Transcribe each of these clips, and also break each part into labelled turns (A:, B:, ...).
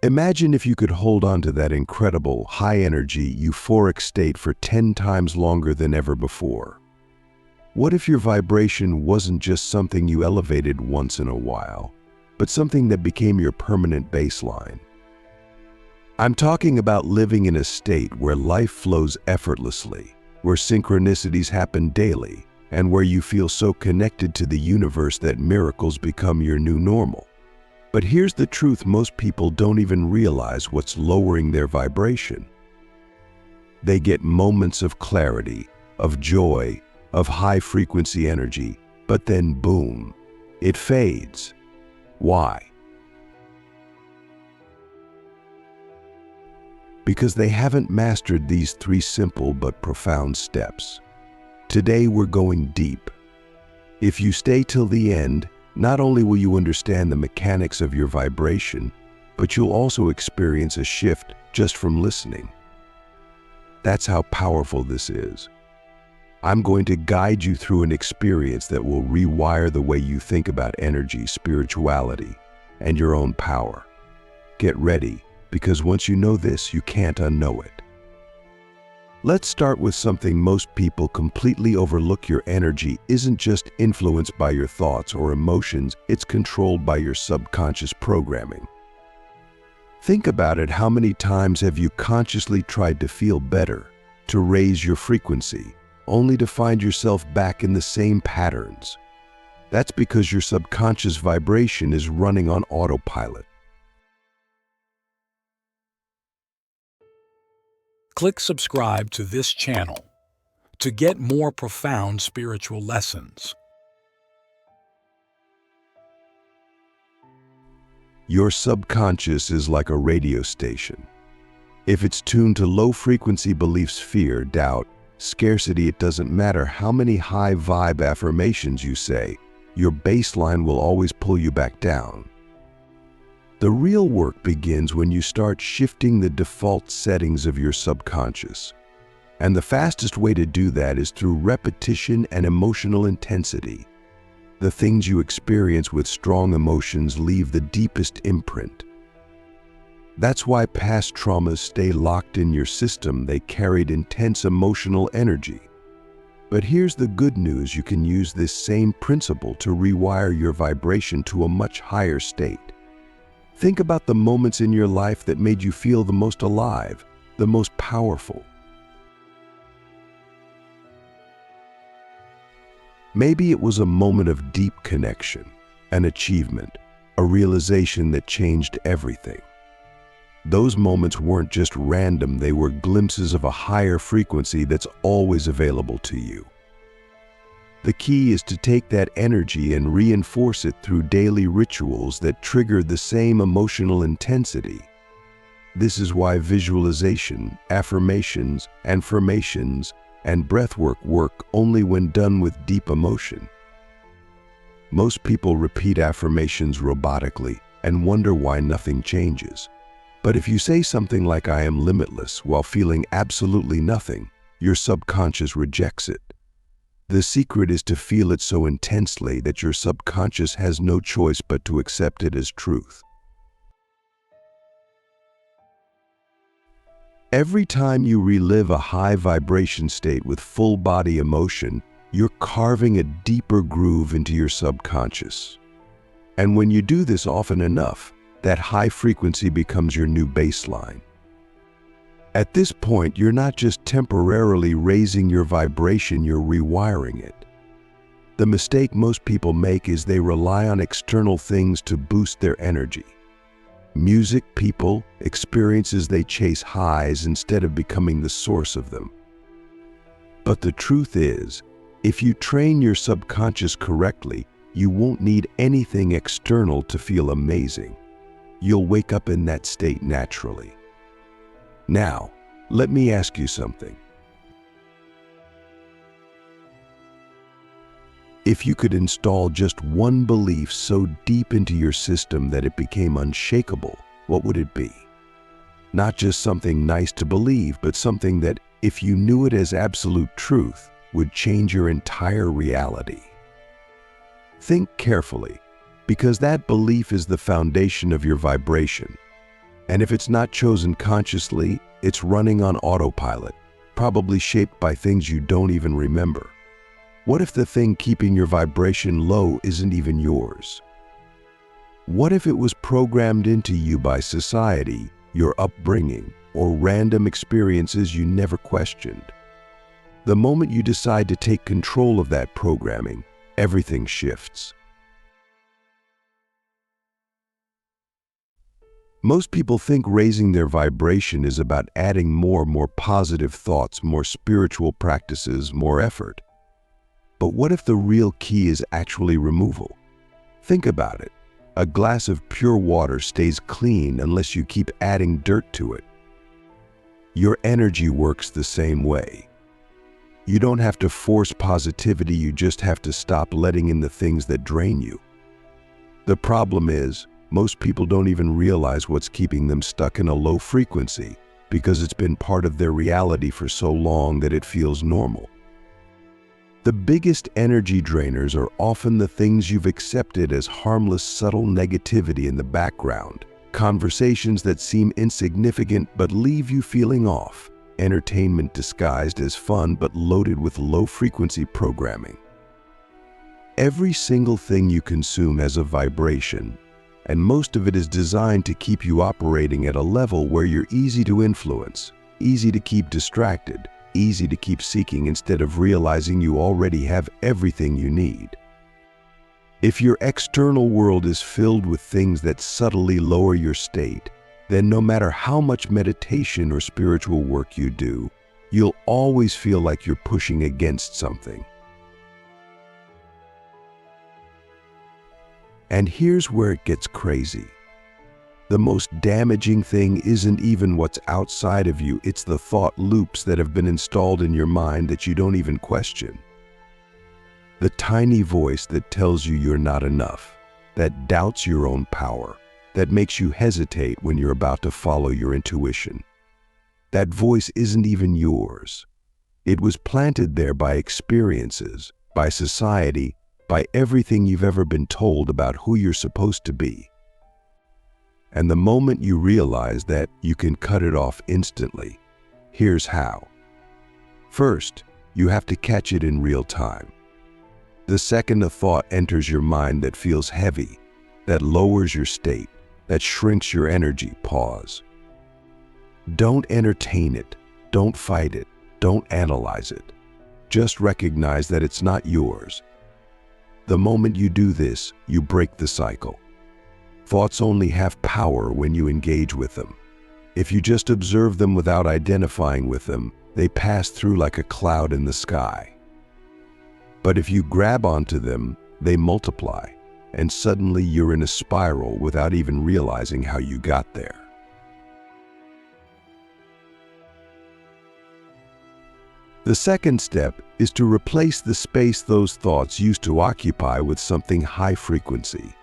A: Imagine if you could hold on to that incredible, high-energy, euphoric state for 10 times longer than ever before. What if your vibration wasn't just something you elevated once in a while, but something that became your permanent baseline? I'm talking about living in a state where life flows effortlessly, where synchronicities happen daily, and where you feel so connected to the universe that miracles become your new normal. But here's the truth: most people don't even realize what's lowering their vibration. They get moments of clarity, of joy, of high-frequency energy, but then boom, it fades. Why? Because they haven't mastered these 3 simple but profound steps. Today we're going deep. If you stay till the end, not only will you understand the mechanics of your vibration, but you'll also experience a shift just from listening. That's how powerful this is. I'm going to guide you through an experience that will rewire the way you think about energy, spirituality, and your own power. Get ready, because once you know this, you can't unknow it. Let's start with something most people completely overlook. Your energy isn't just influenced by your thoughts or emotions, it's controlled by your subconscious programming. Think about it. How many times have you consciously tried to feel better, to raise your frequency, only to find yourself back in the same patterns? That's because your subconscious vibration is running on autopilot.
B: Click subscribe to this channel to get more profound spiritual lessons.
A: Your subconscious is like a radio station. If it's tuned to low-frequency beliefs, fear, doubt, scarcity, it doesn't matter how many high-vibe affirmations you say, your baseline will always pull you back down. The real work begins when you start shifting the default settings of your subconscious. And the fastest way to do that is through repetition and emotional intensity. The things you experience with strong emotions leave the deepest imprint. That's why past traumas stay locked in your system. They carried intense emotional energy. But here's the good news: you can use this same principle to rewire your vibration to a much higher state. Think about the moments in your life that made you feel the most alive, the most powerful. Maybe it was a moment of deep connection, an achievement, a realization that changed everything. Those moments weren't just random, they were glimpses of a higher frequency that's always available to you. The key is to take that energy and reinforce it through daily rituals that trigger the same emotional intensity. This is why visualization, affirmations, affirmations, and breathwork work only when done with deep emotion. Most people repeat affirmations robotically and wonder why nothing changes. But if you say something like "I am limitless" while feeling absolutely nothing, your subconscious rejects it. The secret is to feel it so intensely that your subconscious has no choice but to accept it as truth. Every time you relive a high vibration state with full body emotion, you're carving a deeper groove into your subconscious. And when you do this often enough, that high frequency becomes your new baseline. At this point, you're not just temporarily raising your vibration, you're rewiring it. The mistake most people make is they rely on external things to boost their energy. Music, people, experiences, they chase highs instead of becoming the source of them. But the truth is, if you train your subconscious correctly, you won't need anything external to feel amazing. You'll wake up in that state naturally. Now, let me ask you something. If you could install just one belief so deep into your system that it became unshakable, what would it be? Not just something nice to believe, but something that, if you knew it as absolute truth, would change your entire reality. Think carefully, because that belief is the foundation of your vibration. And if it's not chosen consciously, it's running on autopilot, probably shaped by things you don't even remember. What if the thing keeping your vibration low isn't even yours? What if it was programmed into you by society, your upbringing, or random experiences you never questioned? The moment you decide to take control of that programming, everything shifts. Most people think raising their vibration is about adding more positive thoughts, more spiritual practices, more effort. But what if the real key is actually removal? Think about it. A glass of pure water stays clean unless you keep adding dirt to it. Your energy works the same way. You don't have to force positivity, you just have to stop letting in the things that drain you. The problem is, most people don't even realize what's keeping them stuck in a low frequency because it's been part of their reality for so long that it feels normal. The biggest energy drainers are often the things you've accepted as harmless, subtle negativity in the background, conversations that seem insignificant but leave you feeling off, entertainment disguised as fun but loaded with low-frequency programming. Every single thing you consume has a vibration, and most of it is designed to keep you operating at a level where you're easy to influence, easy to keep distracted, easy to keep seeking instead of realizing you already have everything you need. If your external world is filled with things that subtly lower your state, then no matter how much meditation or spiritual work you do, you'll always feel like you're pushing against something. And here's where it gets crazy. The most damaging thing isn't even what's outside of you, it's the thought loops that have been installed in your mind that you don't even question. The tiny voice that tells you you're not enough, that doubts your own power, that makes you hesitate when you're about to follow your intuition. That voice isn't even yours. It was planted there by experiences, by society, by everything you've ever been told about who you're supposed to be. And the moment you realize that, you can cut it off instantly. Here's how. First, you have to catch it in real time. The second a thought enters your mind that feels heavy, that lowers your state, that shrinks your energy, pause. Don't entertain it, don't fight it, don't analyze it. Just recognize that it's not yours. The moment you do this, you break the cycle. Thoughts only have power when you engage with them. If you just observe them without identifying with them, they pass through like a cloud in the sky. But if you grab onto them, they multiply, and suddenly you're in a spiral without even realizing how you got there. The second step is to replace the space those thoughts used to occupy with something high frequency.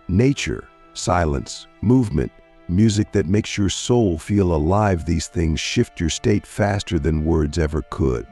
A: Nature, silence, movement, music that makes your soul feel alive. These things shift your state faster than words ever could.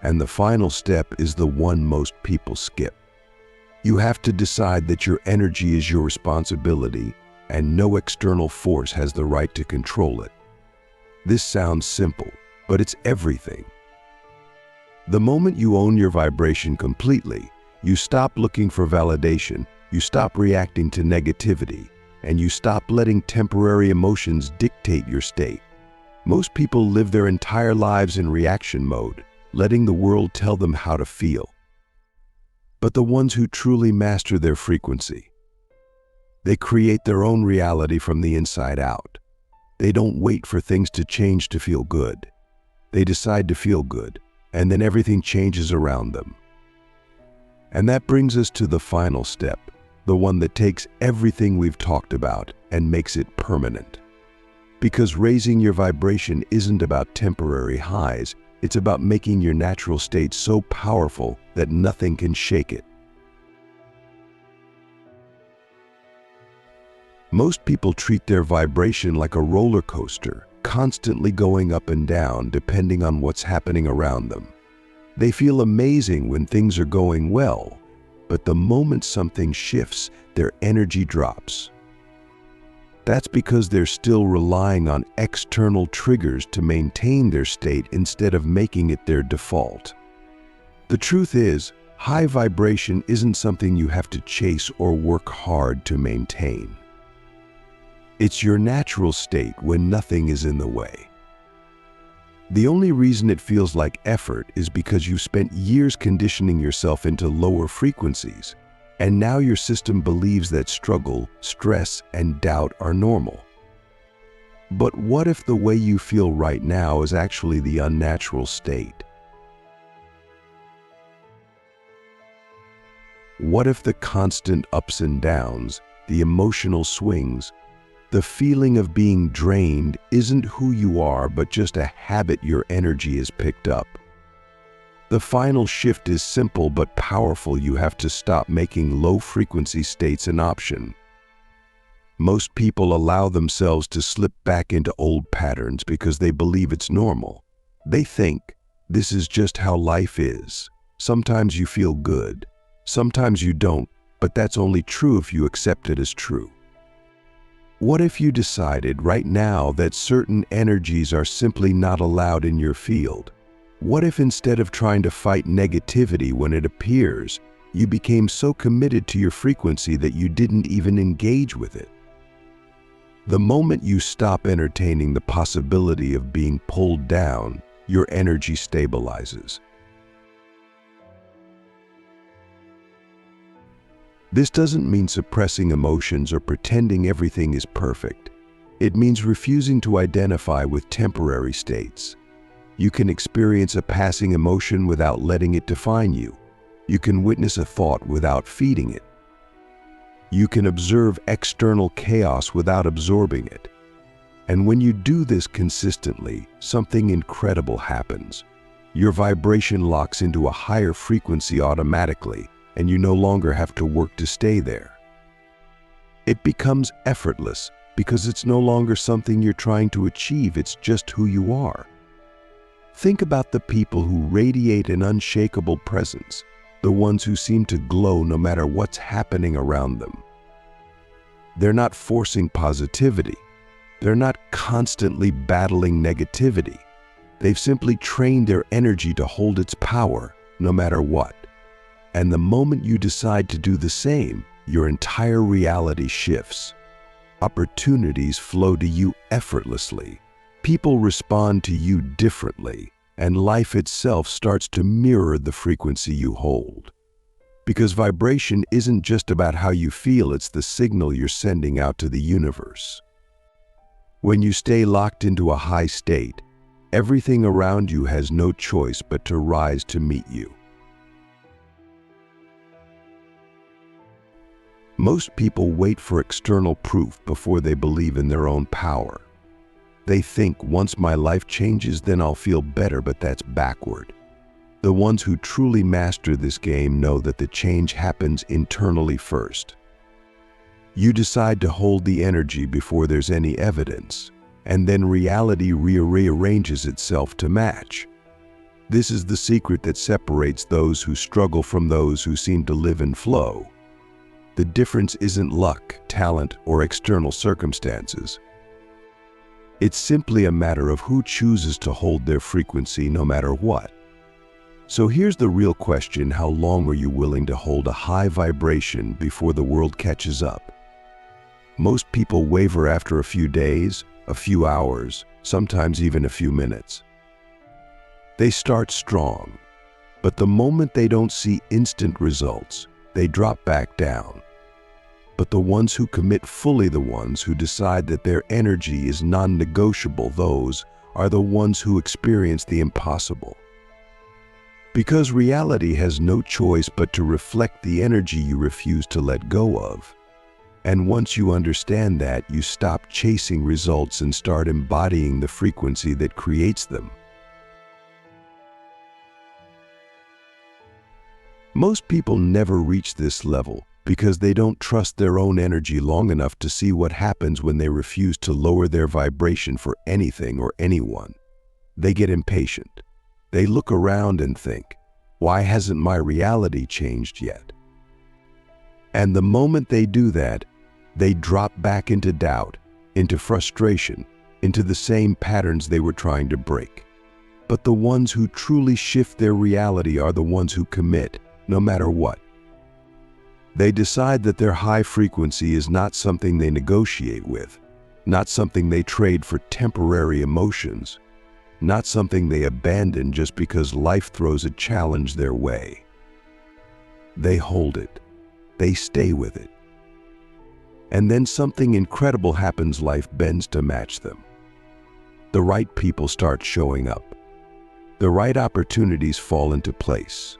A: And the final step is the one most people skip. You have to decide that your energy is your responsibility and no external force has the right to control it. This sounds simple, but it's everything. The moment you own your vibration completely, you stop looking for validation, you stop reacting to negativity, and you stop letting temporary emotions dictate your state. Most people live their entire lives in reaction mode, letting the world tell them how to feel. But the ones who truly master their frequency, they create their own reality from the inside out. They don't wait for things to change to feel good. They decide to feel good, and then everything changes around them. And that brings us to the final step, the one that takes everything we've talked about and makes it permanent. Because raising your vibration isn't about temporary highs, it's about making your natural state so powerful that nothing can shake it. Most people treat their vibration like a roller coaster, constantly going up and down depending on what's happening around them. They feel amazing when things are going well, but the moment something shifts, their energy drops. That's because they're still relying on external triggers to maintain their state instead of making it their default. The truth is, high vibration isn't something you have to chase or work hard to maintain. It's your natural state when nothing is in the way. The only reason it feels like effort is because you've spent years conditioning yourself into lower frequencies, and now your system believes that struggle, stress, and doubt are normal. But what if the way you feel right now is actually the unnatural state? What if the constant ups and downs, the emotional swings, the feeling of being drained isn't who you are but just a habit your energy has picked up? The final shift is simple but powerful. You have to stop making low-frequency states an option. Most people allow themselves to slip back into old patterns because they believe it's normal. They think, this is just how life is. Sometimes you feel good, sometimes you don't, but that's only true if you accept it as true. What if you decided right now that certain energies are simply not allowed in your field? What if instead of trying to fight negativity when it appears, you became so committed to your frequency that you didn't even engage with it? The moment you stop entertaining the possibility of being pulled down, your energy stabilizes. This doesn't mean suppressing emotions or pretending everything is perfect. It means refusing to identify with temporary states. You can experience a passing emotion without letting it define you. You can witness a thought without feeding it. You can observe external chaos without absorbing it. And when you do this consistently, something incredible happens. Your vibration locks into a higher frequency automatically, and you no longer have to work to stay there. It becomes effortless because it's no longer something you're trying to achieve, it's just who you are. Think about the people who radiate an unshakable presence, the ones who seem to glow no matter what's happening around them. They're not forcing positivity. They're not constantly battling negativity. They've simply trained their energy to hold its power no matter what. And the moment you decide to do the same, your entire reality shifts. Opportunities flow to you effortlessly. People respond to you differently, and life itself starts to mirror the frequency you hold. Because vibration isn't just about how you feel, it's the signal you're sending out to the universe. When you stay locked into a high state, everything around you has no choice but to rise to meet you. Most people wait for external proof before they believe in their own power. They think, once my life changes, then I'll feel better, but that's backward. The ones who truly master this game know that the change happens internally first. You decide to hold the energy before there's any evidence, and then reality rearranges itself to match. This is the secret that separates those who struggle from those who seem to live in flow. The difference isn't luck, talent, or external circumstances. It's simply a matter of who chooses to hold their frequency no matter what. So here's the real question: how long are you willing to hold a high vibration before the world catches up? Most people waver after a few days, a few hours, sometimes even a few minutes. They start strong, but the moment they don't see instant results, they drop back down. But the ones who commit fully, the ones who decide that their energy is non-negotiable, those are the ones who experience the impossible. Because reality has no choice but to reflect the energy you refuse to let go of. And once you understand that, you stop chasing results and start embodying the frequency that creates them. Most people never reach this level because they don't trust their own energy long enough to see what happens when they refuse to lower their vibration for anything or anyone. They get impatient. They look around and think, why hasn't my reality changed yet? And the moment they do that, they drop back into doubt, into frustration, into the same patterns they were trying to break. But the ones who truly shift their reality are the ones who commit, no matter what. They decide that their high frequency is not something they negotiate with, not something they trade for temporary emotions, not something they abandon just because life throws a challenge their way. They hold it. They stay with it. And then something incredible happens. Life bends to match them. The right people start showing up. The right opportunities fall into place.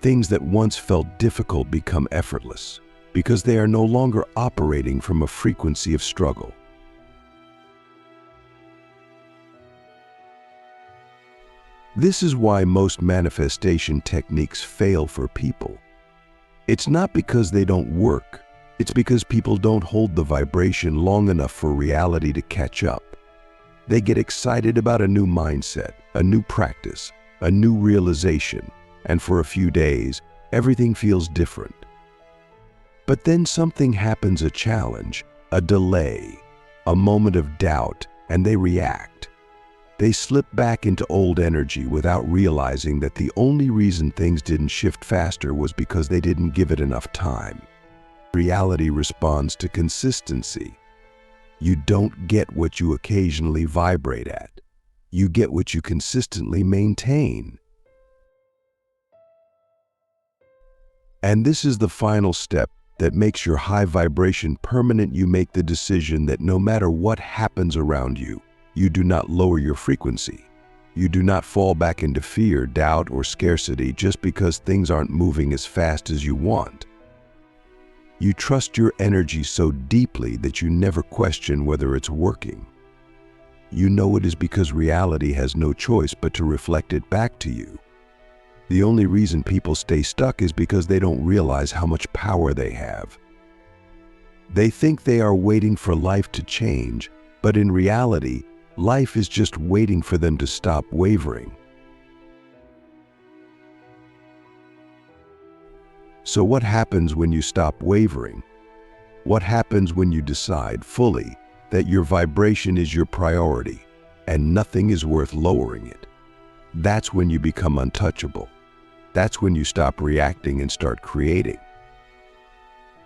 A: Things that once felt difficult become effortless because they are no longer operating from a frequency of struggle. This is why most manifestation techniques fail for people. It's not because they don't work. It's because people don't hold the vibration long enough for reality to catch up. They get excited about a new mindset, a new practice, a new realization, and for a few days, everything feels different. But then something happens, a challenge, a delay, a moment of doubt, and they react. They slip back into old energy without realizing that the only reason things didn't shift faster was because they didn't give it enough time. Reality responds to consistency. You don't get what you occasionally vibrate at. You get what you consistently maintain. And this is the final step that makes your high vibration permanent. You make the decision that no matter what happens around you, you do not lower your frequency. You do not fall back into fear, doubt, or scarcity just because things aren't moving as fast as you want. You trust your energy so deeply that you never question whether it's working. You know it is because reality has no choice but to reflect it back to you. The only reason people stay stuck is because they don't realize how much power they have. They think they are waiting for life to change, but in reality, life is just waiting for them to stop wavering. So what happens when you stop wavering? What happens when you decide fully that your vibration is your priority and nothing is worth lowering it? That's when you become untouchable. That's when you stop reacting and start creating.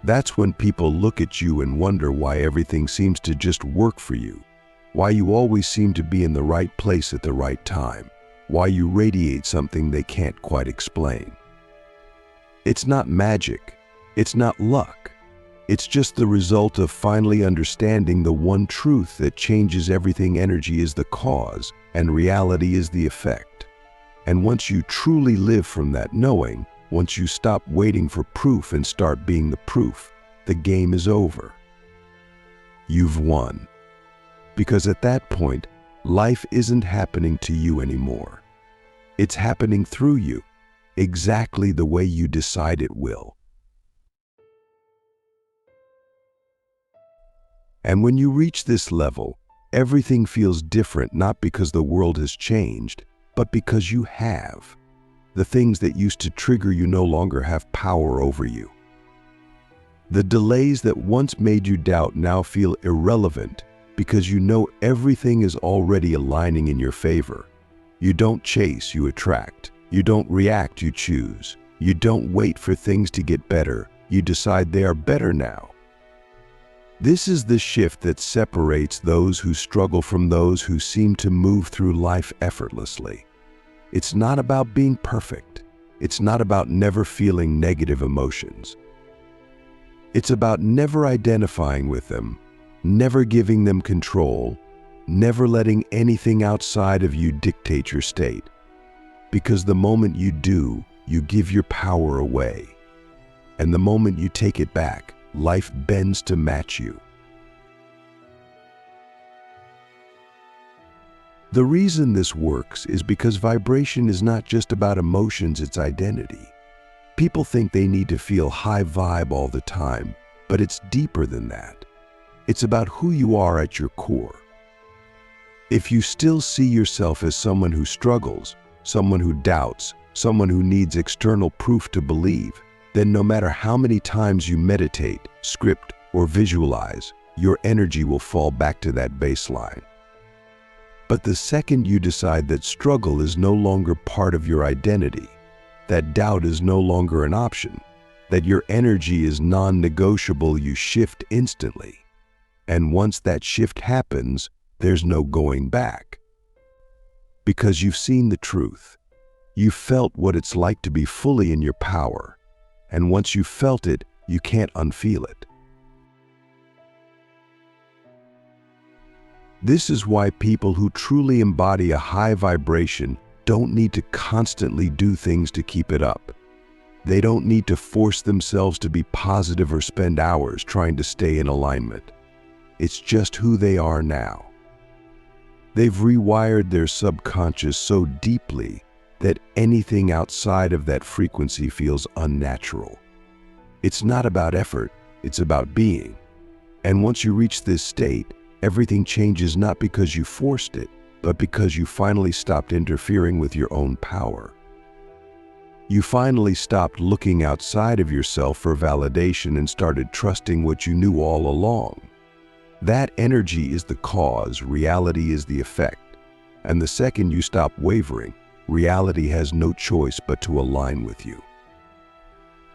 A: That's when people look at you and wonder why everything seems to just work for you, why you always seem to be in the right place at the right time, why you radiate something they can't quite explain. It's not magic. It's not luck. It's just the result of finally understanding the one truth that changes everything. Energy is the cause, and reality is the effect. And once you truly live from that knowing, once you stop waiting for proof and start being the proof, the game is over. You've won. Because at that point, life isn't happening to you anymore. It's happening through you, exactly the way you decide it will. And when you reach this level, everything feels different, not because the world has changed, but because you have. The things that used to trigger you no longer have power over you. The delays that once made you doubt now feel irrelevant because you know everything is already aligning in your favor. You don't chase, you attract. You don't react, you choose. You don't wait for things to get better. You decide they are better now. This is the shift that separates those who struggle from those who seem to move through life effortlessly. It's not about being perfect. It's not about never feeling negative emotions. It's about never identifying with them, never giving them control, never letting anything outside of you dictate your state. Because the moment you do, you give your power away. And the moment you take it back, life bends to match you. The reason this works is because vibration is not just about emotions, it's identity. People think they need to feel high vibe all the time, but it's deeper than that. It's about who you are at your core. If you still see yourself as someone who struggles, someone who doubts, someone who needs external proof to believe, then no matter how many times you meditate, script, or visualize, your energy will fall back to that baseline. But the second you decide that struggle is no longer part of your identity, that doubt is no longer an option, that your energy is non-negotiable, you shift instantly. And once that shift happens, there's no going back. Because you've seen the truth. You've felt what it's like to be fully in your power. And once you've felt it, you can't unfeel it. This is why people who truly embody a high vibration don't need to constantly do things to keep it up. They don't need to force themselves to be positive or spend hours trying to stay in alignment. It's just who they are now. They've rewired their subconscious so deeply that anything outside of that frequency feels unnatural. It's not about effort, it's about being. And once you reach this state, everything changes not because you forced it, but because you finally stopped interfering with your own power. You finally stopped looking outside of yourself for validation and started trusting what you knew all along. That energy is the cause, reality is the effect. And the second you stop wavering, reality has no choice but to align with you.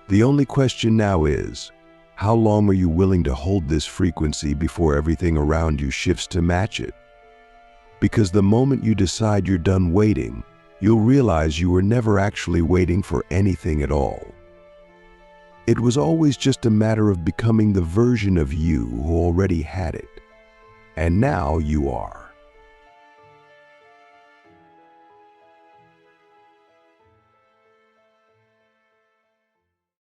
A: The only question now is, how long are you willing to hold this frequency before everything around you shifts to match it? Because the moment you decide you're done waiting, you'll realize you were never actually waiting for anything at all. It was always just a matter of becoming the version of you who already had it. And now you are.